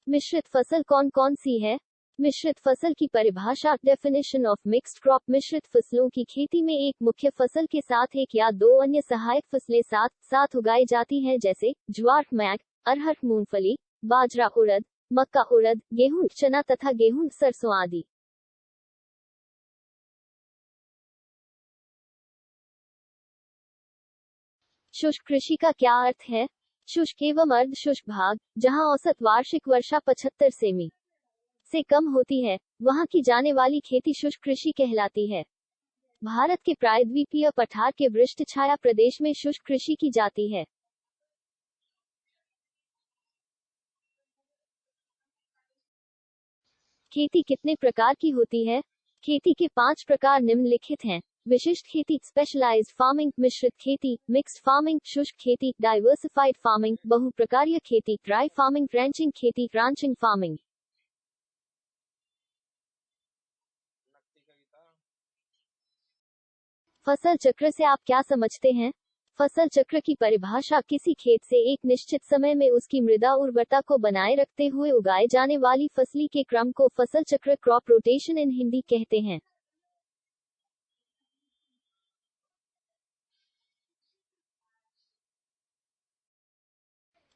मिश्रित फसल कौन कौन सी है? मिश्रित फसल की परिभाषा। Definition of mixed crop. मिश्रित फसलों की खेती में एक मुख्य फसल के साथ एक या दो अन्य सहायक फसलें साथ साथ उगाई जाती हैं, जैसे ज्वार, मैग, अरहर, मूंगफली, बाजरा, उड़द, मक्का, उड़द, गेहूं, चना तथा गेहूं, सरसों आदि। शुष्क कृषि का क्या अर्थ है? शुष्क एवं अर्ध शुष्क भाग, जहां औसत वार्षिक वर्षा 75 सेमी से कम होती है, वहां की जाने वाली खेती शुष्क कृषि कहलाती है। भारत के प्रायद्वीपीय पठार के वृष्ट छाया प्रदेश में शुष्क कृषि की जाती है। खेती कितने प्रकार की होती है? खेती के 5 प्रकार निम्नलिखित हैं। विशिष्ट खेती, स्पेशलाइज्ड फार्मिंग, मिश्रित खेती, मिक्स्ड फार्मिंग, शुष्क खेती, डाइवर्सिफाइड फार्मिंग, बहुप्रकारीय खेती, ड्राई फार्मिंग, रैंचिंग खेती, रांचिंग फार्मिंग। फसल चक्र से आप क्या समझते हैं? फसल चक्र की परिभाषा किसी खेत से एक निश्चित समय में उसकी मृदा उर्वरता को बनाए रखते हुए उगाए जाने वाली फसली के क्रम को फसल चक्र, क्रॉप रोटेशन इन हिंदी कहते हैं।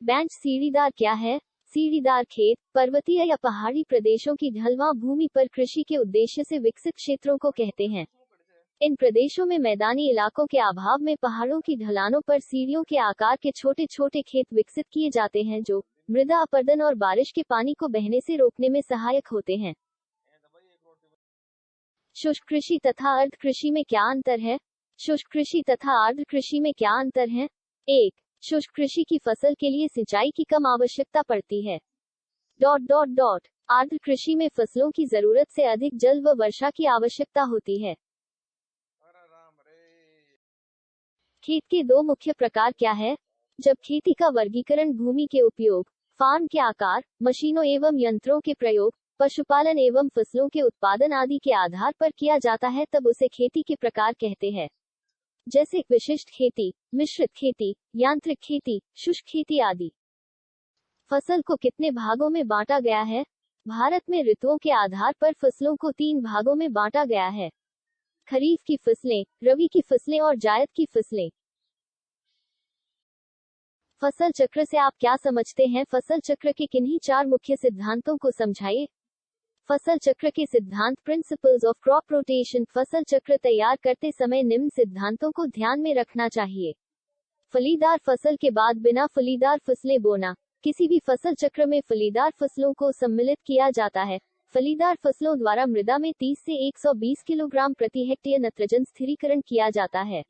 बेंच सीढ़ीदार क्या है? सीढ़ीदार खेत, पर्वतीय या पहाड़ी प्रदेशों की ढलवां भूमि पर कृषि के उद्देश्य से विकसित क्षेत्रों को कहते हैं। इन प्रदेशों में मैदानी इलाकों के अभाव में पहाड़ों की ढलानों पर सीढ़ियों के आकार के छोटे छोटे खेत विकसित किए जाते हैं, जो मृदा अपरदन और बारिश के पानी को बहने से रोकने में सहायक होते हैं। शुष्क कृषि तथा अर्ध कृषि में क्या अंतर है? शुष्क कृषि तथा अर्ध कृषि में क्या अंतर है? 1. शुष्क कृषि की फसल के लिए सिंचाई की कम आवश्यकता पड़ती है। अर्ध कृषि में फसलों की जरूरत से अधिक जल व वर्षा की आवश्यकता होती है। खेत के 2 मुख्य प्रकार क्या है? जब खेती का वर्गीकरण भूमि के उपयोग, फार्म के आकार, मशीनों एवं यंत्रों के प्रयोग, पशुपालन एवं फसलों के उत्पादन आदि के आधार पर किया जाता है, तब उसे खेती के प्रकार कहते हैं, जैसे विशिष्ट खेती, मिश्रित खेती, यांत्रिक खेती, शुष्क खेती आदि। फसल को कितने भागों में बांटा गया है? भारत में ऋतुओं के आधार पर फसलों को 3 भागों में बांटा गया है। खरीफ की फसलें, रबी की फसलें और जायद की फसलें। फसल चक्र से आप क्या समझते हैं? फसल चक्र के किन्हीं 4 मुख्य सिद्धांतों को समझाइए। फसल चक्र के सिद्धांत। Principles of crop rotation. फसल चक्र तैयार करते समय निम्न सिद्धांतों को ध्यान में रखना चाहिए। फलीदार फसल के बाद बिना फलीदार फसलें बोना। किसी भी फसल चक्र में फलीदार फसलों को सम्मिलित किया जाता है। फलीदार फसलों द्वारा मृदा में 30 से 120 किलोग्राम प्रति हेक्टेयर नाइट्रोजन स्थिरीकरण किया जाता है।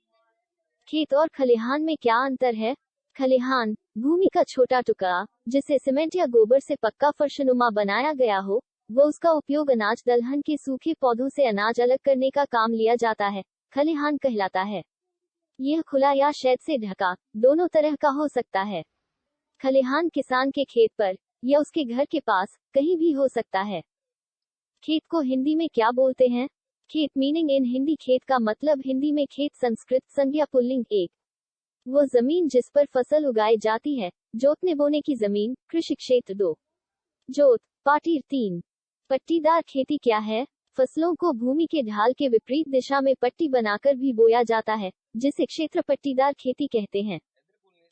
खेत और खलिहान में क्या अंतर है? खलिहान, भूमि का छोटा टुकड़ा, जिसे सीमेंट या गोबर से पक्का फर्शनुमा बनाया गया हो, वो उसका उपयोग अनाज दलहन के सूखे पौधों से अनाज अलग करने का काम लिया जाता है, खलिहान कहलाता है। यह खुला या शेड से ढका, दोनों तरह का हो सकता है। खलिहान किसान के खेत पर या उसके घर के पास कहीं भी हो सकता है। खेत को हिंदी में क्या बोलते हैं? खेत मीनिंग इन हिंदी। खेत का मतलब हिंदी में खेत संस्कृत संज्ञा पुल्लिंग 1। वो जमीन जिस पर फसल उगाई जाती है। जोतने बोने की जमीन, कृषि क्षेत्र 2। जोत, पाटीर 3। पट्टीदार खेती क्या है? फसलों को भूमि के ढाल के विपरीत दिशा में पट्टी बनाकर भी बोया जाता है, जिसे क्षेत्र पट्टीदार खेती कहते हैं।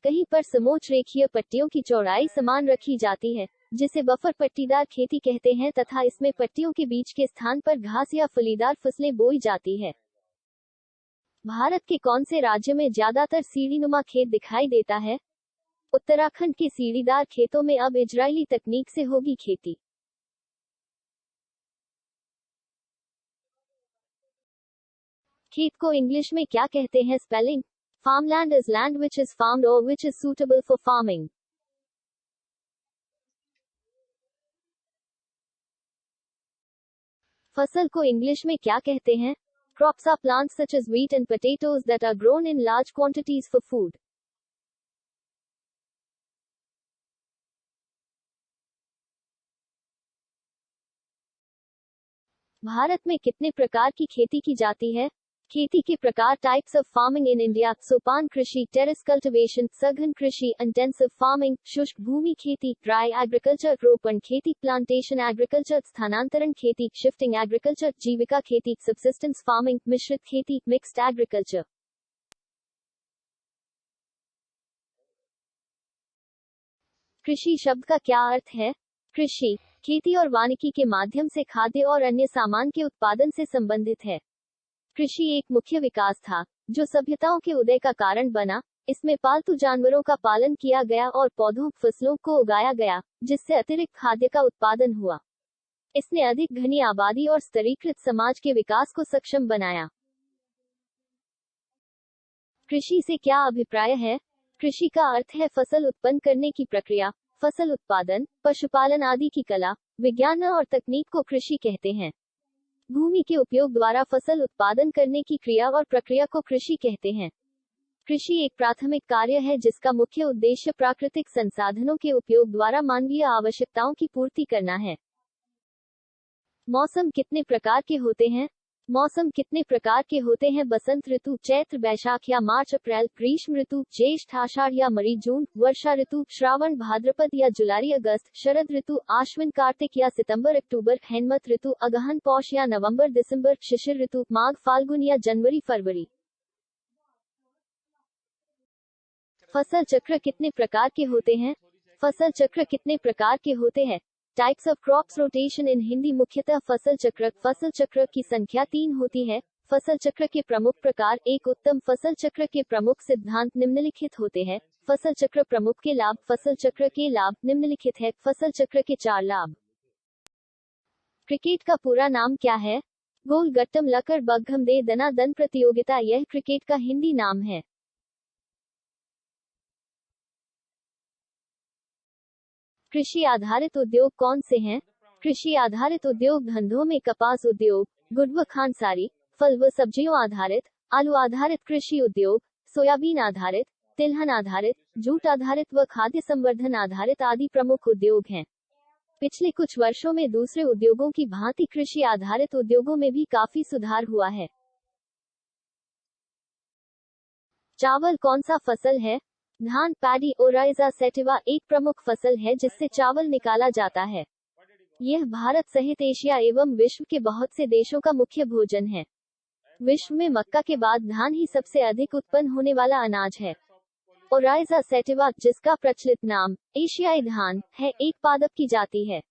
कहीं पर समोच्च रेखीय पट्टियों की चौड़ाई समान रखी जाती है, जिसे बफर पट्टीदार खेती कहते हैं, तथा इसमें पट्टियों के बीच के स्थान पर घास या फलीदार फसलें बोई जाती है। भारत के कौन से राज्य में ज्यादातर सीढ़ीनुमा खेत दिखाई देता है? उत्तराखंड के सीढ़ीदार खेतों में अब इजरायली तकनीक से होगी खेती। खेत को इंग्लिश में क्या कहते हैं? Spelling. Farmland is land which is farmed और which is suitable for farming. फसल को इंग्लिश में क्या कहते हैं? Crops are plants such as wheat and potatoes that are grown in large quantities for food. Bharat में कितने प्रकार की खेती की जाती है? खेती के प्रकार, types of farming in India, सोपान कृषि, टेरेस कल्टीवेशन, सघन कृषि, इंटेंसिव फार्मिंग, शुष्क भूमि खेती, ड्राई एग्रीकल्चर, रोपण खेती, प्लांटेशन एग्रीकल्चर, स्थानांतरण खेती, शिफ्टिंग एग्रीकल्चर, जीविका खेती, सबसिस्टेंस फार्मिंग, मिश्रित खेती, मिक्स्ड एग्रीकल्चर। कृषि शब्द का क्या अर्थ है? कृषि खेती और वानिकी के माध्यम से खाद्य और अन्य सामान के उत्पादन से संबंधित है। कृषि एक मुख्य विकास था जो सभ्यताओं के उदय का कारण बना। इसमें पालतू जानवरों का पालन किया गया और पौधों फसलों को उगाया गया, जिससे अतिरिक्त खाद्य का उत्पादन हुआ। इसने अधिक घनी आबादी और स्तरीकृत समाज के विकास को सक्षम बनाया। कृषि से क्या अभिप्राय है? कृषि का अर्थ है फसल उत्पन्न करने की प्रक्रिया, फसल उत्पादन, पशुपालन आदि की कला, विज्ञान और तकनीक को कृषि कहते हैं। भूमि के उपयोग द्वारा फसल उत्पादन करने की क्रिया और प्रक्रिया को कृषि कहते हैं। कृषि एक प्राथमिक कार्य है जिसका मुख्य उद्देश्य प्राकृतिक संसाधनों के उपयोग द्वारा मानवीय आवश्यकताओं की पूर्ति करना है। मौसम कितने प्रकार के होते हैं? मौसम कितने प्रकार के होते हैं? बसंत ऋतु चैत्र वैशाख या मार्च अप्रैल, ग्रीष्म ऋतु ज्येष्ठ आषाढ़ या मई जून, वर्षा ऋतु श्रावण भाद्रपद या जुलाई अगस्त, शरद ऋतु आश्विन कार्तिक या सितंबर अक्टूबर, हेमंत ऋतु अगहन पौष या नवंबर दिसंबर, शिशिर ऋतु माघ फाल्गुन या जनवरी फरवरी। फसल चक्र कितने प्रकार के होते हैं? फसल चक्र कितने प्रकार के होते हैं? टाइप्स ऑफ क्रॉप्स रोटेशन इन हिंदी। मुख्यतः फसल चक्र की संख्या 3 होती है। फसल चक्र के प्रमुख प्रकार। एक उत्तम फसल चक्र के प्रमुख सिद्धांत निम्नलिखित होते हैं। फसल चक्र प्रमुख के लाभ। फसल चक्र के लाभ निम्नलिखित है। फसल चक्र के 4 लाभ। क्रिकेट का पूरा नाम क्या है? गोल गट्टम लकर बग्घम दे दना दन प्रतियोगिता। यह क्रिकेट का हिंदी नाम है। कृषि आधारित उद्योग कौन से हैं? कृषि आधारित उद्योग धंधों में कपास उद्योग, गुड़ व खांडसारी, फल व सब्जियों आधारित, आलू आधारित कृषि उद्योग, सोयाबीन आधारित, तिलहन आधारित, जूट आधारित व खाद्य संवर्धन आधारित आदि प्रमुख उद्योग हैं। पिछले कुछ वर्षों में दूसरे उद्योगों की भांति कृषि आधारित उद्योगों में भी काफी सुधार हुआ है। चावल कौन सा फसल है? धान पैडी ओराइजा सेटिवा एक प्रमुख फसल है जिससे चावल निकाला जाता है। यह भारत सहित एशिया एवं विश्व के बहुत से देशों का मुख्य भोजन है। विश्व में मक्का के बाद धान ही सबसे अधिक उत्पन्न होने वाला अनाज है। ओराइजा सेटिवा, जिसका प्रचलित नाम एशियाई धान है, एक पादप की जाति है।